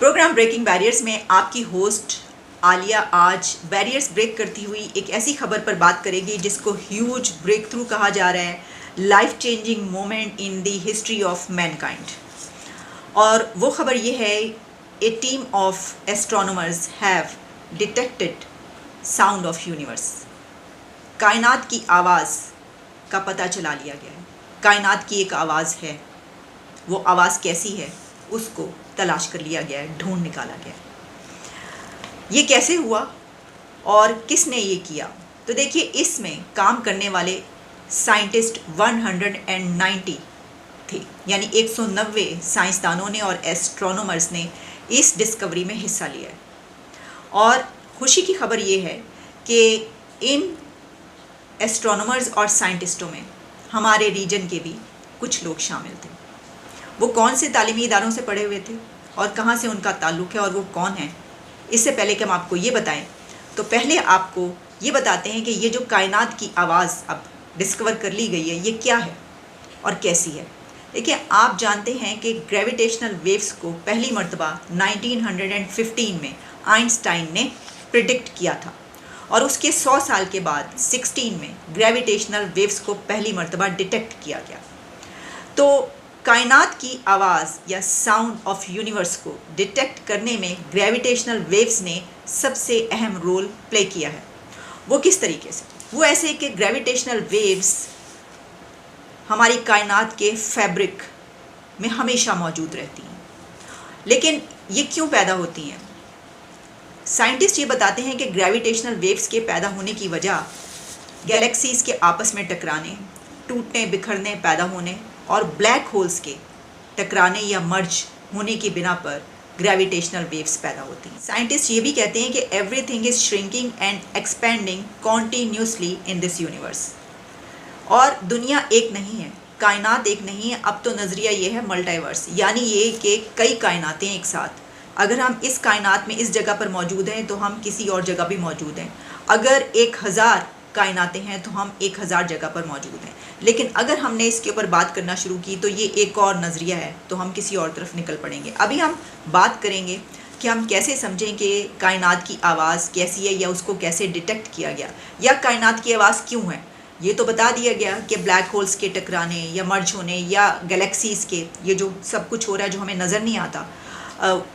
Programme breaking barriers में आपकी host Alia आज बैरियर्स ब्रेक करती हुई एक ऐसी खबर पर बात करेगी जिसको ह्यूज ब्रेक थ्रू कहा जा रहा है, life changing moment in the history of mankind. और वो खबर ये है, a team of astronomers have detected sound of universe. कायनात की आवाज़ का पता चला लिया गया है। कायनात की एक आवाज़ है, वो आवाज़ कैसी है उसको तलाश कर लिया गया है, ढूंढ निकाला गया है। ये कैसे हुआ और किसने ये किया? तो देखिए, इसमें काम करने वाले साइंटिस्ट 190 थे, यानी 190 साइंसदानों ने और एस्ट्रोनॉमर्स ने इस डिस्कवरी में हिस्सा लिया है। और खुशी की खबर ये है कि इन एस्ट्रोनॉमर्स और साइंटिस्टों में हमारे रीजन के भी कुछ लोग शामिल थे। वो कौन से तालीमी इदारों से पढ़े हुए थे और कहाँ से उनका ताल्लुक़ है और वो कौन है, इससे पहले कि हम आपको ये बताएं तो पहले आपको ये बताते हैं कि ये जो कायनात की आवाज़ अब डिस्कवर कर ली गई है, ये क्या है और कैसी है। देखिए, आप जानते हैं कि ग्रेविटेशनल वेव्स को पहली मर्तबा 1915 में आइंस्टाइन ने प्रिडिक्ट किया था और उसके 100 साल के बाद 16 में ग्रेविटेशनल वेव्स को पहली मर्तबा डिटेक्ट किया गया। तो कायनात की आवाज़ या साउंड ऑफ यूनिवर्स को डिटेक्ट करने में ग्रेविटेशनल वेव्स ने सबसे अहम रोल प्ले किया है। वो किस तरीके से? वो ऐसे कि ग्रेविटेशनल वेव्स हमारी कायनात के फैब्रिक में हमेशा मौजूद रहती हैं। लेकिन ये क्यों पैदा होती हैं? साइंटिस्ट ये बताते हैं कि ग्रेविटेशनल वेव्स के पैदा होने की वजह गैलेक्सीज़ के आपस में टकराने, टूटने, बिखरने, पैदा होने और ब्लैक होल्स के टकराने या मर्ज होने की बिना पर ग्रेविटेशनल वेव्स पैदा होती हैं। साइंटिस्ट ये भी कहते हैं कि everything is shrinking and expanding continuously in this universe. और दुनिया एक नहीं है, कायनात एक नहीं है। अब तो नज़रिया ये है मल्टीवर्स, यानी ये कि कई कायनातें एक साथ। अगर हम इस कायनात में इस जगह पर मौजूद हैं तो हम किसी और जगह भी मौजूद हैं। अगर 1000 कायनातें हैं तो हम 1000 जगह पर मौजूद हैं। लेकिन अगर हमने इसके ऊपर बात करना शुरू की तो ये एक और नज़रिया है, तो हम किसी और तरफ निकल पड़ेंगे। अभी हम बात करेंगे कि हम कैसे समझें कि कायनात की आवाज़ कैसी है या उसको कैसे डिटेक्ट किया गया, या कायनात की आवाज़ क्यों है। ये तो बता दिया गया कि ब्लैक होल्स के टकराने या मर्ज होने या गैलेक्सीज़ के, ये जो सब कुछ हो रहा है जो हमें नज़र नहीं आता,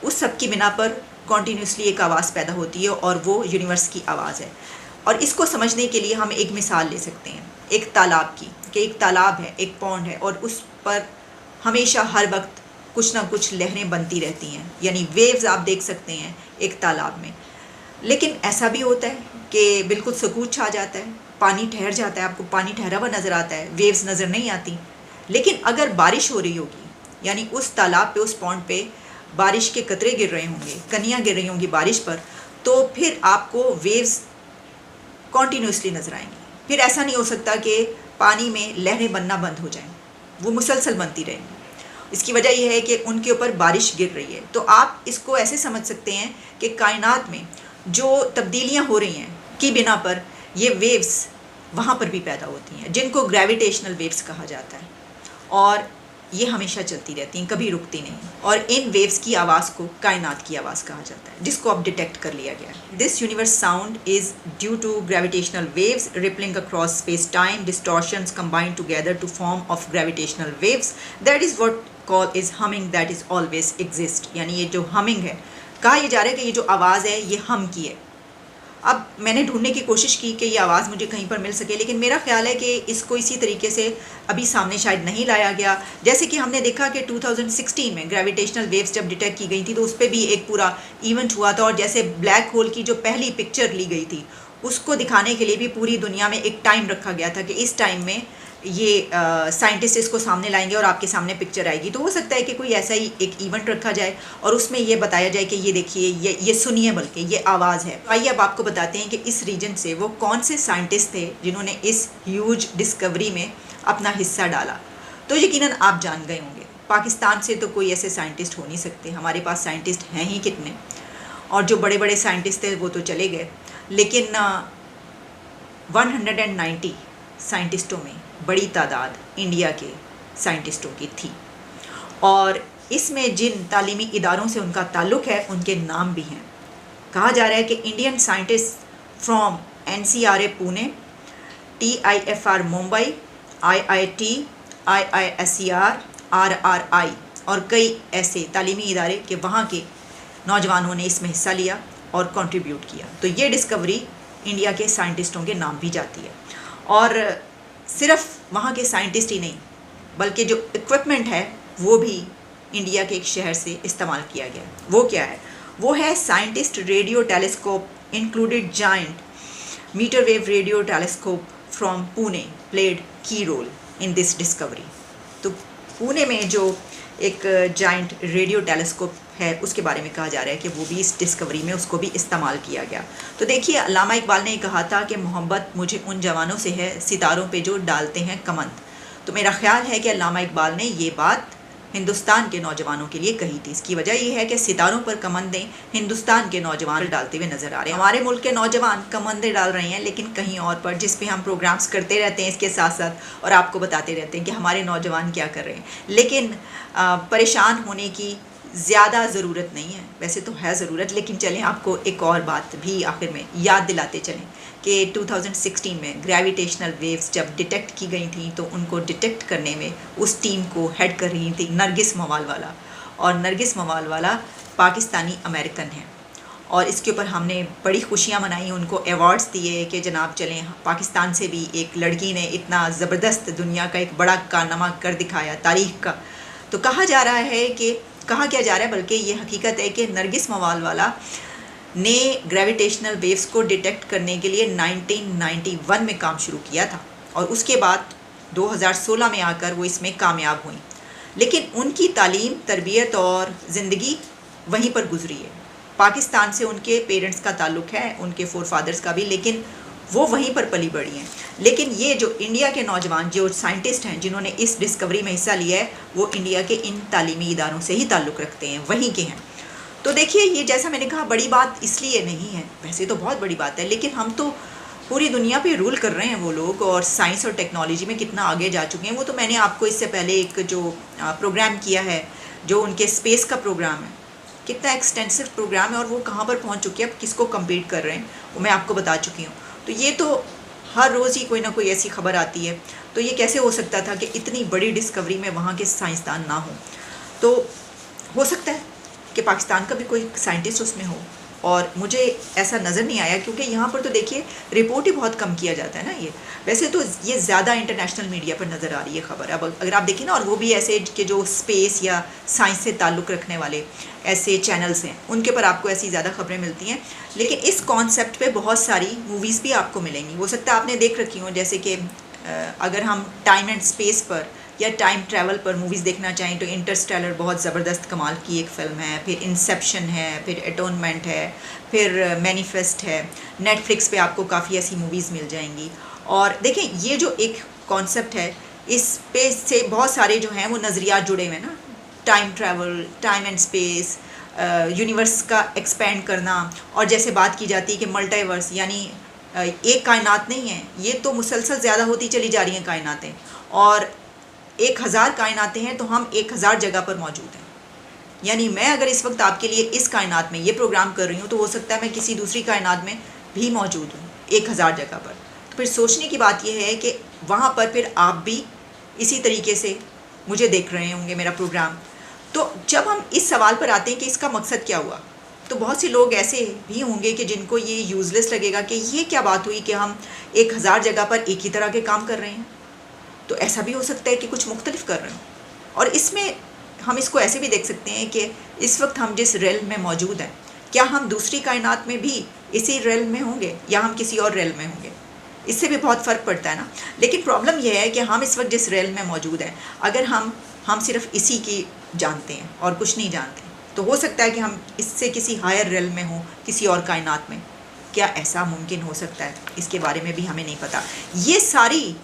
उस सब की बिना पर कॉन्टीन्यूसली एक आवाज़ पैदा होती है और वो यूनिवर्स की आवाज़ है। और इसको समझने के लिए हम एक मिसाल ले सकते हैं एक तालाब की, कि एक तालाब है, एक पॉन्ड है और उस पर हमेशा हर वक्त कुछ ना कुछ लहरें बनती रहती हैं, यानी वेव्स आप देख सकते हैं एक तालाब में। लेकिन ऐसा भी होता है कि बिल्कुल सुकून छा जाता है, पानी ठहर जाता है, आपको पानी ठहरा हुआ नज़र आता है, वेव्स नज़र नहीं आती। लेकिन अगर बारिश हो रही होगी, यानी उस तालाब पे, उस पॉन्ड पे बारिश के कतरे गिर रहे होंगे, कनियाँ गिर रही होंगी बारिश पर, तो फिर आपको वेव्स कॉन्टीन्यूसली नज़र आएंगी। फिर ऐसा नहीं हो सकता कि पानी में लहरें बनना बंद हो जाएं, वो मुसलसल बनती रहेंगी। इसकी वजह यह है कि उनके ऊपर बारिश गिर रही है। तो आप इसको ऐसे समझ सकते हैं कि कायनात में जो तब्दीलियां हो रही हैं की बिना पर ये वेव्स वहाँ पर भी पैदा होती हैं, जिनको ग्रेविटेशनल वेव्स कहा जाता है। और ये हमेशा चलती रहती हैं, कभी रुकती नहीं। और इन वेव्स की आवाज़ को कायनात की आवाज़ कहा जाता है, जिसको अब डिटेक्ट कर लिया गया है। This universe sound is due to gravitational waves rippling across space time, distortions combined together to form of gravitational waves. That is what call is humming that is always exist. यानी ये जो humming है, कहा यह जा रहा है कि ये जो आवाज़ है ये हम की है। अब मैंने ढूंढने की कोशिश की कि ये आवाज़ मुझे कहीं पर मिल सके, लेकिन मेरा ख्याल है कि इसको इसी तरीके से अभी सामने शायद नहीं लाया गया। जैसे कि हमने देखा कि 2016 में ग्रेविटेशनल वेव्स जब डिटेक्ट की गई थी तो उस पर भी एक पूरा इवेंट हुआ था। और जैसे ब्लैक होल की जो पहली पिक्चर ली गई थी उसको दिखाने के लिए भी पूरी दुनिया में एक टाइम रखा गया था कि इस टाइम में ये साइंटिस्ट इसको सामने लाएंगे और आपके सामने पिक्चर आएगी। तो हो सकता है कि कोई ऐसा ही एक इवेंट रखा जाए और उसमें ये बताया जाए कि ये देखिए, ये सुनिए, बल्कि ये आवाज़ है। आइए अब आपको बताते हैं कि इस रीजन से वो कौन से साइंटिस्ट थे जिन्होंने इस ह्यूज डिस्कवरी में अपना हिस्सा डाला। तो यकीनन आप जान गए होंगे, पाकिस्तान से तो कोई ऐसे साइंटिस्ट हो नहीं सकते, हमारे पास साइंटिस्ट हैं ही कितने। और जो बड़े बड़े साइंटिस्ट थे वो तो चले गए, लेकिन 190 साइंटिस्टों में बड़ी तादाद इंडिया के साइंटिस्टों की थी। और इसमें जिन तालीमी इदारों से उनका ताल्लुक़ है उनके नाम भी हैं। कहा जा रहा है कि Indian scientist from NCRA Pune, TIFR Mumbai, IIT, IISER, RRI और कई ऐसे तालीमी इदारे के वहाँ के नौजवानों ने इसमें हिस्सा लिया और कंट्रीब्यूट किया। तो ये डिस्कवरी इंडिया के साइंटिस्टों के नाम भी जाती है। और सिर्फ वहाँ के साइंटिस्ट ही नहीं बल्कि जो इक्विपमेंट है वो भी इंडिया के एक शहर से इस्तेमाल किया गया। वो क्या है? वो है scientist radio telescope included giant metre wave radio telescope from Pune played key role in this discovery. तो पुणे में जो एक जायंट रेडियो टेलीस्कोप है उसके बारे में कहा जा रहा है कि वो भी इस डिस्कवरी में उसको भी इस्तेमाल किया गया। तो देखिए, अल्लामा इकबाल ने कहा था कि मोहब्बत मुझे उन जवानों से है सितारों पे जो डालते हैं कमंद। तो मेरा ख्याल है कि अल्लामा इकबाल ने ये बात हिंदुस्तान के नौजवानों के लिए कही थी। इसकी वजह यह है कि सितारों पर कमंदें हिंदुस्तान के नौजवान डालते हुए नजर आ रहे हैं। हमारे मुल्क के नौजवान कमंदें डाल रहे हैं लेकिन कहीं और पर, जिस पे हम प्रोग्राम्स करते रहते हैं इसके साथ साथ और आपको बताते रहते हैं कि हमारे नौजवान क्या कर रहे हैं। लेकिन परेशान होने की ज़्यादा ज़रूरत नहीं है। वैसे तो है ज़रूरत, लेकिन चलें आपको एक और बात भी आखिर में याद दिलाते चलें कि 2016 में ग्रेविटेशनल वेव्स जब डिटेक्ट की गई थी तो उनको डिटेक्ट करने में उस टीम को हेड कर रही थी नरगिस मवालवाला। और नरगिस मवालवाला पाकिस्तानी अमेरिकन हैं और इसके ऊपर हमने बड़ी खुशियां मनाई, उनको अवार्ड्स दिए कि जनाब चलें, पाकिस्तान से भी एक लड़की ने इतना ज़बरदस्त दुनिया का एक बड़ा कारनामा कर दिखाया तारीख़ का। तो कहा जा रहा है कि कहा क्या जा रहा है बल्कि ये हकीकत है कि नरगिस मवालवाला ने ग्रेविटेशनल वेव्स को डिटेक्ट करने के लिए 1991 में काम शुरू किया था और उसके बाद 2016 में आकर वो इसमें कामयाब हुई। लेकिन उनकी तालीम, तरबियत और ज़िंदगी वहीं पर गुजरी है। पाकिस्तान से उनके पेरेंट्स का ताल्लुक़ है, उनके फोर फादर्स का भी, लेकिन वो वहीं पर पली बढ़ी हैं। लेकिन ये जो इंडिया के नौजवान जो साइंटिस्ट हैं जिन्होंने इस डिस्कवरी में हिस्सा लिया है वो इंडिया के इन तालीमी इदारों से ही ताल्लुक़ रखते हैं, वहीं के हैं। तो देखिए, ये जैसा मैंने कहा बड़ी बात इसलिए नहीं है, वैसे तो बहुत बड़ी बात है, लेकिन हम तो पूरी दुनिया पे रूल कर रहे हैं वो लोग, और साइंस और टेक्नोलॉजी में कितना आगे जा चुके हैं। वो तो मैंने आपको इससे पहले एक जो प्रोग्राम किया है जो उनके स्पेस का प्रोग्राम है, कितना एक्सटेंसिव प्रोग्राम है और वो कहाँ पर पहुँच चुके हैं, अब किसको कम्पीट कर रहे हैं, वो मैं आपको बता चुकी हूँ। तो ये तो हर रोज़ ही कोई ना कोई ऐसी खबर आती है। तो ये कैसे हो सकता था कि इतनी बड़ी डिस्कवरी में वहाँ के साइंसदान ना हो? तो हो सकता है कि पाकिस्तान का भी कोई साइंटिस्ट उसमें हो, और मुझे ऐसा नज़र नहीं आया क्योंकि यहाँ पर तो देखिए रिपोर्ट ही बहुत कम किया जाता है ना। ये वैसे तो ये ज़्यादा इंटरनेशनल मीडिया पर नज़र आ रही है खबर। अब अगर आप देखें ना, और वो भी ऐसे कि जो स्पेस या साइंस से ताल्लुक़ रखने वाले ऐसे चैनल्स हैं उनके पर आपको ऐसी ज़्यादा खबरें मिलती हैं। लेकिन इस कॉन्सेप्ट पे बहुत सारी मूवीज़ भी आपको मिलेंगी, हो सकता है आपने देख रखी हो। जैसे कि अगर हम टाइम एंड स्पेस पर या टाइम ट्रैवल पर मूवीज़ देखना चाहें तो इंटरस्टेलर बहुत ज़बरदस्त कमाल की एक फ़िल्म है, फिर इंसेप्शन है, फिर एटोनमेंट है, फिर मैनिफेस्ट है। नेटफ्लिक्स पे आपको काफ़ी ऐसी मूवीज़ मिल जाएंगी। और देखें, ये जो एक कॉन्सेप्ट है इस पे से बहुत सारे जो हैं वो नज़रियात जुड़े हुए हैं ना, time travel, time and space, universe का एक्सपेंड करना, और जैसे बात की जाती है कि मल्टीवर्स यानी एक कायनात नहीं है, ये तो मुसलसल ज़्यादा होती चली जा रही हैं कायनातें, और 1000 कायनातें हैं तो हम 1000 जगह पर मौजूद हैं। यानी मैं अगर इस वक्त आपके लिए इस कायनात में ये प्रोग्राम कर रही हूँ तो हो सकता है मैं किसी दूसरी कायनात में भी मौजूद हूँ 1000 जगह पर। तो फिर सोचने की बात यह है कि वहाँ पर फिर आप भी इसी तरीके से मुझे देख रहे होंगे, मेरा प्रोग्राम। तो जब हम इस सवाल पर आते हैं कि इसका मकसद क्या हुआ, तो बहुत से लोग ऐसे भी होंगे कि जिनको ये यूज़लेस लगेगा कि ये क्या बात हुई कि हम 1000 जगह पर एक ही तरह के काम कर रहे हैं। तो ऐसा भी हो सकता है कि कुछ मुख्तलिफ कर रहे हो। और इसमें हम इसको ऐसे भी देख सकते हैं कि इस वक्त हम जिस रेल में मौजूद हैं, क्या हम दूसरी कायनात में भी इसी रेल में होंगे या हम किसी और रेल में होंगे? इससे भी बहुत फ़र्क पड़ता है ना। लेकिन प्रॉब्लम यह है कि हम इस वक्त जिस रेल में मौजूद हैं, अगर हम सिर्फ इसी की जानते हैं और कुछ नहीं जानते, तो हो सकता है कि हम इससे किसी हायर रेल में हों, किसी और कायनात में। क्या ऐसा मुमकिन हो सकता है? इसके बारे में भी हमें नहीं पता। ये सारी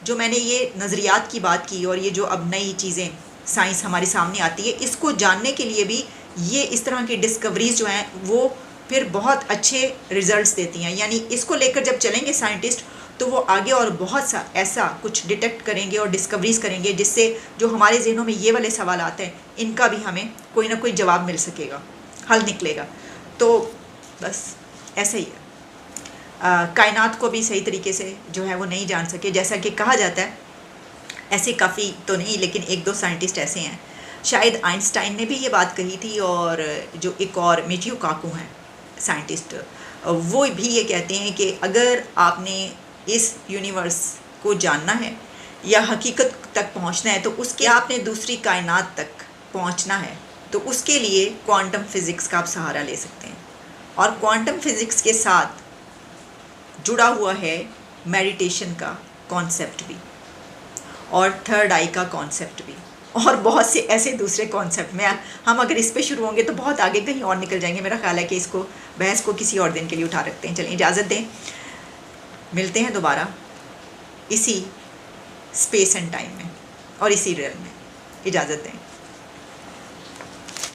जो मैंने ये नज़रियात की बात की और ये जो अब नई चीज़ें साइंस हमारे सामने आती है, इसको जानने के लिए भी ये इस तरह की डिस्कवरीज जो हैं वो फिर बहुत अच्छे रिजल्ट्स देती हैं। यानी इसको लेकर जब चलेंगे साइंटिस्ट तो वो आगे और बहुत सा ऐसा कुछ डिटेक्ट करेंगे और डिस्कवरीज करेंगे जिससे जो हमारे जहनों में ये वाले सवाल आते हैं इनका भी हमें कोई ना कोई जवाब मिल सकेगा, हल निकलेगा। तो बस ऐसा ही है। कायनात को भी सही तरीके से जो है वो नहीं जान सके, जैसा कि कहा जाता है। ऐसे काफ़ी तो नहीं लेकिन एक दो साइंटिस्ट ऐसे हैं, शायद आइंस्टाइन ने भी ये बात कही थी, और जो एक और मिचियो काकू हैं साइंटिस्ट, वो भी ये कहते हैं कि अगर आपने इस यूनिवर्स को जानना है या हकीकत तक पहुंचना है तो उसके आपने दूसरी कायनात तक पहुंचना है तो उसके लिए क्वांटम फिज़िक्स का आप सहारा ले सकते हैं। और क्वांटम फिज़िक्स के साथ जुड़ा हुआ है मेडिटेशन का कॉन्सेप्ट भी, और थर्ड आई का कॉन्सेप्ट भी, और बहुत से ऐसे दूसरे कॉन्सेप्ट में हम अगर इस पे शुरू होंगे तो बहुत आगे कहीं और निकल जाएंगे। मेरा ख्याल है कि इसको बहस को किसी और दिन के लिए उठा रखते हैं। चलिए इजाज़त दें, मिलते हैं दोबारा इसी स्पेस एंड टाइम में और इसी रियल में। इजाज़त दें।